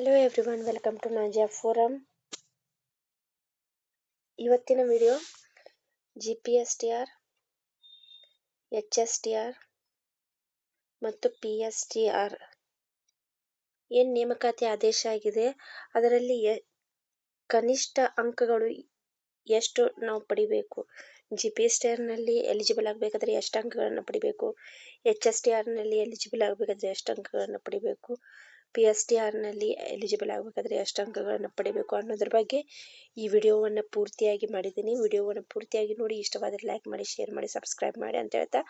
Hello everyone, welcome to Nazia forum. ಇವತ್ತಿನ video GPSTR, HSTR ಮತ್ತು PSTR ಏನು ನೇಮಕಾತಿ ಆದೇಶ ಆಗಿದೆ, ಅದರಲ್ಲಿ ಕನಿಷ್ಠ ಅಂಕಗಳು ಎಷ್ಟು ನಾವು ಪಡಿಬೇಕು, GPSTRನಲ್ಲಿ ಎಲಿಜಿಬಲ್ ಆಗಬೇಕಾದ್ರೆ ಎಷ್ಟು ಅಂಕಗಳನ್ನು ಪಡಿಬೇಕು, HSTRನಲ್ಲಿ ಎಲಿಜಿಬಲ್ ಆಗಬೇಕಾದ್ರೆ ಎಷ್ಟು ಅಂಕಗಳನ್ನು ಪಡಿಬೇಕು, PSTRನಲ್ಲಿ ಎಲಿಜಿಬಲ್ ಆಗಬೇಕಾದ್ರೆ ಎಷ್ಟು ಅಂಕಗಳನ್ನು ಪಡಿಬೇಕು ಅನ್ನೋದ್ರ ಬಗ್ಗೆ ಈ ವಿಡಿಯೋವನ್ನು ಪೂರ್ತಿಯಾಗಿ ಮಾಡಿದ್ದೀನಿ. ವಿಡಿಯೋವನ್ನು ಪೂರ್ತಿಯಾಗಿ ನೋಡಿ, ಇಷ್ಟವಾದರೆ ಲೈಕ್ ಮಾಡಿ, ಶೇರ್ ಮಾಡಿ, ಸಬ್ಸ್ಕ್ರೈಬ್ ಮಾಡಿ ಅಂತ ಹೇಳ್ತಾ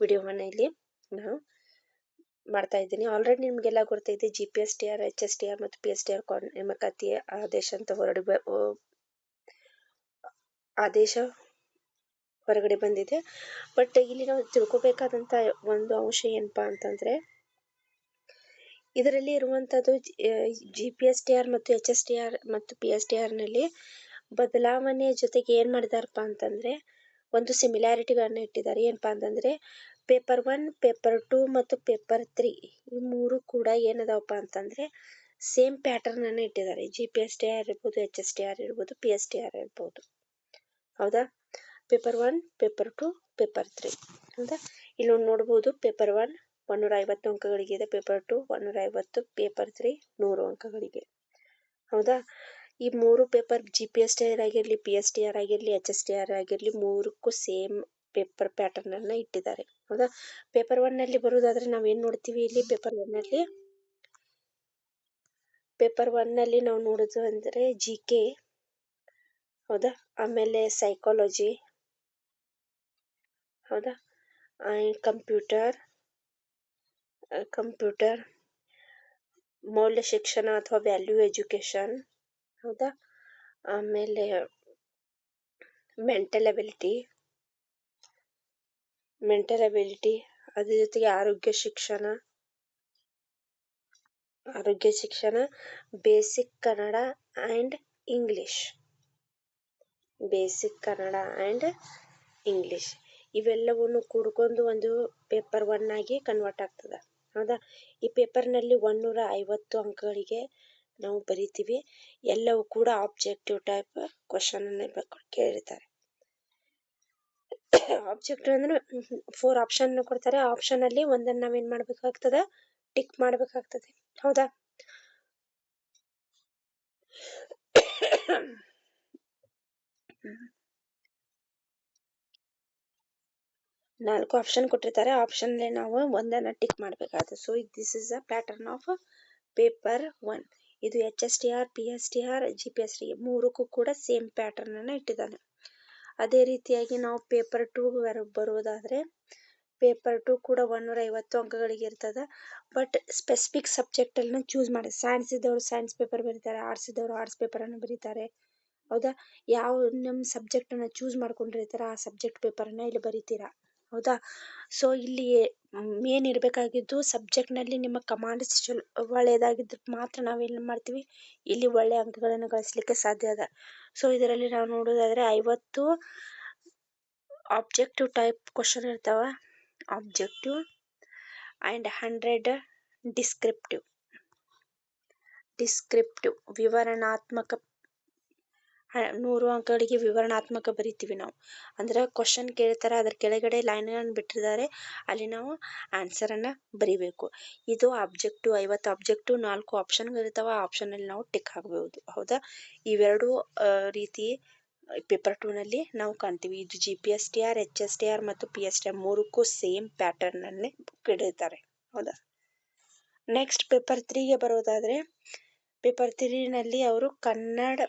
ವಿಡಿಯೋವನ್ನು ಇಲ್ಲಿ ನಾನು ಮಾಡ್ತಾ ಇದ್ದೀನಿ. ಆಲ್ರೆಡಿ ನಿಮಗೆಲ್ಲ ಗೊತ್ತಿದೆ, GPSTR, HSTR ಮತ್ತು PSTR ನೇಮಕಾತಿ ಆದೇಶ ಅಂತ ಆದೇಶ ಹೊರಗಡೆ ಬಂದಿದೆ. ಬಟ್ ಇಲ್ಲಿ ನಾವು ತಿಳ್ಕೊಬೇಕಾದಂಥ ಒಂದು ಅಂಶ ಏನಪ್ಪಾ ಅಂತಂದ್ರೆ, ಇದರಲ್ಲಿ ಇರುವಂಥದ್ದು GPSTR ಮತ್ತು HSTR ಮತ್ತು PSTRನಲ್ಲಿ ಬದಲಾವಣೆ ಜೊತೆಗೆ ಏನು ಮಾಡಿದಾರಪ್ಪ ಅಂತಂದರೆ, ಒಂದು ಸಿಮಿಲ್ಯಾರಿಟಿಗಳನ್ನ ಇಟ್ಟಿದ್ದಾರೆ. ಏನಪ್ಪಾ ಅಂತಂದರೆ, ಪೇಪರ್ 1, ಪೇಪರ್ 2 ಮತ್ತು ಪೇಪರ್ 3 ಈ ಮೂರು ಕೂಡ ಏನದಾವಪ್ಪ ಅಂತಂದರೆ ಸೇಮ್ ಪ್ಯಾಟರ್ನನ್ನು ಇಟ್ಟಿದ್ದಾರೆ. GPSTR ಇರ್ಬೋದು, HSTR ಇರ್ಬೋದು, PSTR ಇರ್ಬೋದು. ಹೌದಾ? ಪೇಪರ್ 1, ಪೇಪರ್ 2, ಪೇಪರ್ 3 ಹೌದಾ? ಇಲ್ಲಿ ನೋಡ್ಬೋದು, ಪೇಪರ್ 1 150 ಅಂಕಗಳಿಗೆ ಇದೆ, ಪೇಪರ್ 2 150, ಪೇಪರ್ 3 100 ಅಂಕಗಳಿಗೆ. ಹೌದಾ? ಈ ಮೂರು ಪೇಪರ್ GPSTR ಆಗಿರಲಿ, PSTR ಆಗಿರಲಿ, HSTR ಆಗಿರಲಿ, ಮೂರಕ್ಕೂ ಸೇಮ್ ಪೇಪರ್ ಪ್ಯಾಟರ್ನ್ ಅನ್ನ ಇಟ್ಟಿದ್ದಾರೆ. ಹೌದಾ? ಪೇಪರ್ 1ನಲ್ಲಿ ಬರೋದಾದ್ರೆ ನಾವೇನ್ ನೋಡ್ತೀವಿ, ಇಲ್ಲಿ ಪೇಪರ್ 1ನಲ್ಲಿ ನಾವು ನೋಡೋದು ಅಂದ್ರೆ GK. ಹೌದಾ? ಆಮೇಲೆ ಸೈಕಾಲಜಿ. ಹೌದಾ? ಕಂಪ್ಯೂಟರ್, ಮೌಲ್ಯ ಶಿಕ್ಷಣ ಅಥವಾ ವ್ಯಾಲ್ಯೂ ಎಜುಕೇಶನ್. ಹೌದಾ? ಆಮೇಲೆ ಮೆಂಟಲ್ ಅಬಿಲಿಟಿ, ಅದ್ರ ಜೊತೆಗೆ ಆರೋಗ್ಯ ಶಿಕ್ಷಣ, ಬೇಸಿಕ್ ಕನ್ನಡ ಆ್ಯಂಡ್ ಇಂಗ್ಲಿಷ್ ಇವೆಲ್ಲವನ್ನು ಕೂಡ್ಕೊಂಡು ಒಂದು ಪೇಪರ್ 1 ಆಗಿ ಕನ್ವರ್ಟ್ ಆಗ್ತದೆ. ಹೌದಾ? ಈ ಪೇಪರ್ನಲ್ಲಿ 150 ಅಂಕಗಳಿಗೆ ನಾವು ಬರಿತೀವಿ. ಎಲ್ಲವೂ ಕೂಡ ಆಬ್ಜೆಕ್ಟಿವ್ ಟೈಪ್ ಕ್ವಶನ್ ಅನ್ನ ಕೇಳಿರ್ತಾರೆ. ಆಬ್ಜೆಕ್ಟಿವ್ ಅಂದ್ರೆ 4 ಆಪ್ಷನ್ ಕೊಡ್ತಾರೆ. ಆಪ್ಷನ್ ಅಲ್ಲಿ ಒಂದನ್ನ ನಾವೇನ್ ಮಾಡ್ಬೇಕಾಗ್ತದೆ, ಟಿಕ್ ಮಾಡ್ಬೇಕಾಗ್ತದೆ. ಹೌದಾ? ನಾಲ್ಕು ಆಪ್ಷನ್ ಕೊಟ್ಟಿರ್ತಾರೆ. ಆಪ್ಷನ್ ನಾವು ಒಂದನ್ನ ಟಿಕ್ ಮಾಡ್ಬೇಕಾಗ್ತದೆ. So this is a pattern of paper 1. ಇದು HSTR, PSTR, GPSTR ಮೂರಕ್ಕೂ ಕೂಡ ಸೇಮ್ ಪ್ಯಾಟರ್ನ್ ಅನ್ನ ಇಟ್ಟಿದ್ದಾನೆ. ಅದೇ ರೀತಿಯಾಗಿ ನಾವು ಪೇಪರ್ 2 ಬರೋದಾದ್ರೆ, ಪೇಪರ್ 2 ಕೂಡ 150 ಅಂಕಗಳಿಗೆ ಇರ್ತದೆ. ಬಟ್ ಸ್ಪೆಸಿಫಿಕ್ ಸಬ್ಜೆಕ್ಟ್ ಅನ್ನ ಚೂಸ್ ಮಾಡಿ, ಸೈನ್ಸ್ ಇದ್ದವರು ಸೈನ್ಸ್ ಪೇಪರ್ ಬರೀತಾರೆ, ಆರ್ಟ್ಸ್ ಇದ್ದವರು ಆರ್ಟ್ಸ್ ಪೇಪರ್ ಅನ್ನು ಬರೀತಾರೆ. ಹೌದಾ? ಯಾವ ನಮ್ಮ ಸಬ್ಜೆಕ್ಟ್ ಅನ್ನ ಚೂಸ್ ಮಾಡ್ಕೊಂಡಿರ್ತಾರ ಆ ಸಬ್ಜೆಕ್ಟ್ ಪೇಪರ್ ಅನ್ನ ಇಲ್ಲಿ ಬರೀತೀರಾ. ಹೌದಾ? ಸೊ ಇಲ್ಲಿ ಮೇನ್ ಇರಬೇಕಾಗಿದ್ದು ಸಬ್ಜೆಕ್ಟ್ ನಲ್ಲಿ ನಿಮ್ಮ ಕಮಾಂಡ್ಸ್ ಒಳ್ಳೆಯದಾಗಿದ್ರೆ ಮಾತ್ರ ನಾವೇನು ಮಾಡ್ತೀವಿ, ಇಲ್ಲಿ ಒಳ್ಳೆ ಅಂಕಗಳನ್ನು ಗಳಿಸಲಿಕ್ಕೆ ಸಾಧ್ಯ ಅದ. ಸೊ ಇದರಲ್ಲಿ ನಾವು ನೋಡೋದಾದ್ರೆ 50 ಆಬ್ಜೆಕ್ಟಿವ್ ಟೈಪ್ ಕ್ವಶನ್ ಇರ್ತಾವ, ಆಬ್ಜೆಕ್ಟಿವ್ ಅಂಡ್ 100 ಡಿಸ್ಕ್ರಿಪ್ಟಿವ್ ವಿವರಣಾತ್ಮಕ. 100 ಅಂಕಗಳಿಗೆ ವಿವರಣಾತ್ಮಕ ಬರಿತೀವಿ ನಾವು. ಅಂದ್ರೆ ಕ್ವಶನ್ ಕೇಳ್ತಾರೆ, ಅದ್ರ ಕೆಳಗಡೆ ಲೈನ್ಗಳನ್ನು ಬಿಟ್ಟಿದ್ದಾರೆ, ಅಲ್ಲಿ ನಾವು ಆನ್ಸರ್ ಅನ್ನ ಬರಿಬೇಕು. ಇದು ಆಬ್ಜೆಕ್ಟಿವ್. 50 ಆಬ್ಜೆಕ್ಟಿವ್, 4 ಆಪ್ಷನ್ ಇರ್ತಾವ, ಆಪ್ಷನ್ ಅಲ್ಲಿ ನಾವು ಟಿಕ್ ಹಾಕಬಹುದು. ಹೌದಾ? ಇವೆರಡು ರೀತಿ ಪೇಪರ್ 2ನಲ್ಲಿ ನಾವು ಕಾಣ್ತೀವಿ. ಇದು GPSTR, HSTR ಮತ್ತು PSTR ಮೂರಕ್ಕೂ ಸೇಮ್ ಪ್ಯಾಟರ್ನ್ ಅನ್ನೇ ಇಟ್ಟಿರ್ತಾರೆ. ಹೌದಾ? ನೆಕ್ಸ್ಟ್ ಪೇಪರ್ 3ಗೆ ಬರೋದಾದ್ರೆ, ಪೇಪರ್ 3ನಲ್ಲಿ ಅವರು ಕನ್ನಡ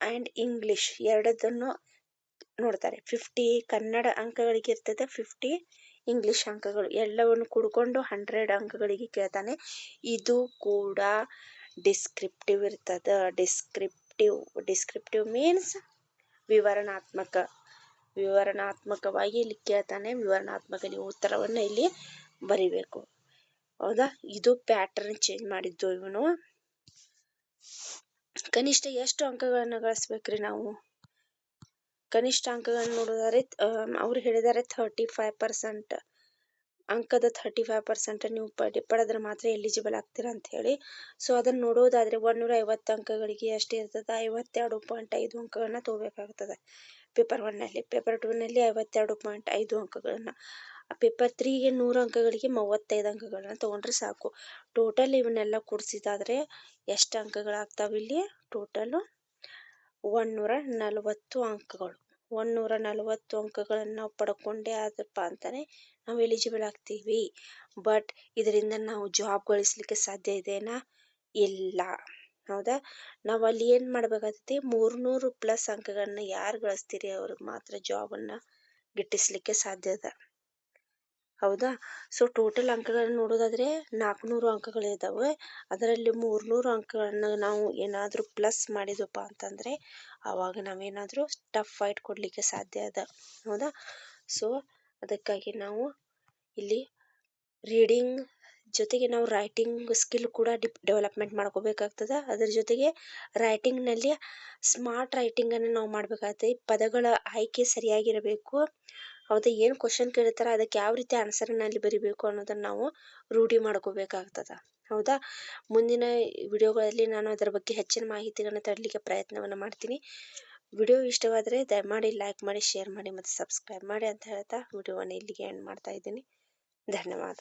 ಅಂಡ್ ಇಂಗ್ಲಿಷ್ ಎರಡದನ್ನು ನೋಡ್ತಾರೆ. 50 ಕನ್ನಡ ಅಂಕಗಳಿಗೆ ಇರ್ತದೆ, 50 ಇಂಗ್ಲಿಷ್ ಅಂಕಗಳು, ಎಲ್ಲವನ್ನು ಕೂಡ್ಕೊಂಡು 100 ಅಂಕಗಳಿಗೆ ಕೇಳ್ತಾನೆ. ಇದು ಕೂಡ ಡಿಸ್ಕ್ರಿಪ್ಟಿವ್ ಇರ್ತದ. ಡಿಸ್ಕ್ರಿಪ್ಟಿವ್ ಮೀನ್ಸ್ ವಿವರಣಾತ್ಮಕವಾಗಿ ಇಲ್ಲಿ ಕೇಳ್ತಾನೆ. ವಿವರಣಾತ್ಮಕ ನೀವು ಉತ್ತರವನ್ನು ಇಲ್ಲಿ ಬರಿಬೇಕು. ಹೌದಾ? ಇದು ಪ್ಯಾಟರ್ನ್ ಚೇಂಜ್ ಮಾಡಿದ್ದು. ಇವನು ಕನಿಷ್ಠ ಎಷ್ಟು ಅಂಕಗಳನ್ನು ಗಳಿಸ್ಬೇಕ್ರಿ ನಾವು? ಕನಿಷ್ಠ ಅಂಕಗಳನ್ನು ನೋಡೋದಾದ್ರೆ ಅವ್ರು ಹೇಳಿದ್ದಾರೆ 35% ಅಂಕದ 35% ನೀವು ಪಡೆದ್ರೆ ಮಾತ್ರ ಎಲಿಜಿಬಲ್ ಆಗ್ತೀರಾ ಅಂತ ಹೇಳಿ. ಸೊ ಅದನ್ನು ನೋಡೋದಾದರೆ 150 ಅಂಕಗಳಿಗೆ ಎಷ್ಟು ಇರ್ತದೆ, 52.5 ಅಂಕಗಳನ್ನ ತಗೋಬೇಕಾಗ್ತದೆ ಪೇಪರ್ 1ನಲ್ಲಿ. ಪೇಪರ್ 2ನಲ್ಲಿ 52.5 ಅಂಕಗಳನ್ನು, ಪೇಪರ್ 3ಗೆ 100 ಅಂಕಗಳಿಗೆ 35 ಅಂಕಗಳನ್ನ ತೊಗೊಂಡ್ರೆ ಸಾಕು. ಟೋಟಲ್ ಇವನ್ನೆಲ್ಲ ಕೂಡಿಸಿದಾದರೆ ಎಷ್ಟು ಅಂಕಗಳಾಗ್ತಾವೆ ಇಲ್ಲಿ? ಟೋಟಲು 140 ಅಂಕಗಳು. 140 ಅಂಕಗಳನ್ನು ನಾವು ಪಡ್ಕೊಂಡೇ ಆದಪ್ಪ ಅಂತಾನೆ ನಾವು ಎಲಿಜಿಬಲ್ ಆಗ್ತೀವಿ. ಬಟ್ ಇದರಿಂದ ನಾವು ಜಾಬ್ ಗಳಿಸ್ಲಿಕ್ಕೆ ಸಾಧ್ಯ ಇದೆನಾ? ಇಲ್ಲ. ಹೌದಾ? ನಾವು ಅಲ್ಲಿ ಏನು ಮಾಡಬೇಕಾಗ್ತೈತಿ, 300+ ಅಂಕಗಳನ್ನ ಯಾರು ಗಳಿಸ್ತೀರಿ ಅವ್ರಿಗೆ ಮಾತ್ರ ಜಾಬನ್ನು ಗಿಟ್ಟಿಸ್ಲಿಕ್ಕೆ ಸಾಧ್ಯ ಅದ. ಹೌದಾ? ಸೊ ಟೋಟಲ್ ಅಂಕಗಳನ್ನು ನೋಡೋದಾದರೆ 400 ಅಂಕಗಳಿದ್ದಾವೆ. ಅದರಲ್ಲಿ 300 ಅಂಕಗಳನ್ನು ನಾವು ಏನಾದರೂ ಪ್ಲಸ್ ಮಾಡಿದ್ವಪ್ಪ ಅಂತಂದರೆ ಆವಾಗ ನಾವೇನಾದರೂ ಟಫ್ ಫೈಟ್ ಕೊಡಲಿಕ್ಕೆ ಸಾಧ್ಯ ಅದ. ಹೌದಾ? ಸೊ ಅದಕ್ಕಾಗಿ ನಾವು ಇಲ್ಲಿ ರೀಡಿಂಗ್ ಜೊತೆಗೆ ನಾವು ರೈಟಿಂಗ್ ಸ್ಕಿಲ್ ಕೂಡ ಡೆವಲಪ್ಮೆಂಟ್ ಮಾಡ್ಕೋಬೇಕಾಗ್ತದೆ. ಅದರ ಜೊತೆಗೆ ರೈಟಿಂಗ್ನಲ್ಲಿ ಸ್ಮಾರ್ಟ್ ರೈಟಿಂಗನ್ನು ನಾವು ಮಾಡಬೇಕಾಗ್ತದೆ. ಪದಗಳ ಆಯ್ಕೆ ಸರಿಯಾಗಿರಬೇಕು. ಹೌದಾ? ಏನು ಕ್ವಶನ್ ಕೇಳ್ತಾರೆ ಅದಕ್ಕೆ ಯಾವ ರೀತಿ ಆನ್ಸರ್ನಲ್ಲಿ ಬರಿಬೇಕು ಅನ್ನೋದನ್ನು ನಾವು ರೂಢಿ ಮಾಡ್ಕೋಬೇಕಾಗ್ತದೆ. ಹೌದಾ? ಮುಂದಿನ ವಿಡಿಯೋಗಳಲ್ಲಿ ನಾನು ಅದರ ಬಗ್ಗೆ ಹೆಚ್ಚಿನ ಮಾಹಿತಿಗಳನ್ನು ತರಲಿಕ್ಕೆ ಪ್ರಯತ್ನವನ್ನು ಮಾಡ್ತೀನಿ. ವಿಡಿಯೋ ಇಷ್ಟವಾದರೆ ದಯಮಾಡಿ ಲೈಕ್ ಮಾಡಿ, ಶೇರ್ ಮಾಡಿ ಮತ್ತು ಸಬ್ಸ್ಕ್ರೈಬ್ ಮಾಡಿ ಅಂತ ಹೇಳ್ತಾ ವಿಡಿಯೋವನ್ನು ಇಲ್ಲಿಗೆ ಎಂಡ್ ಮಾಡ್ತಾ ಇದ್ದೀನಿ. ಧನ್ಯವಾದ.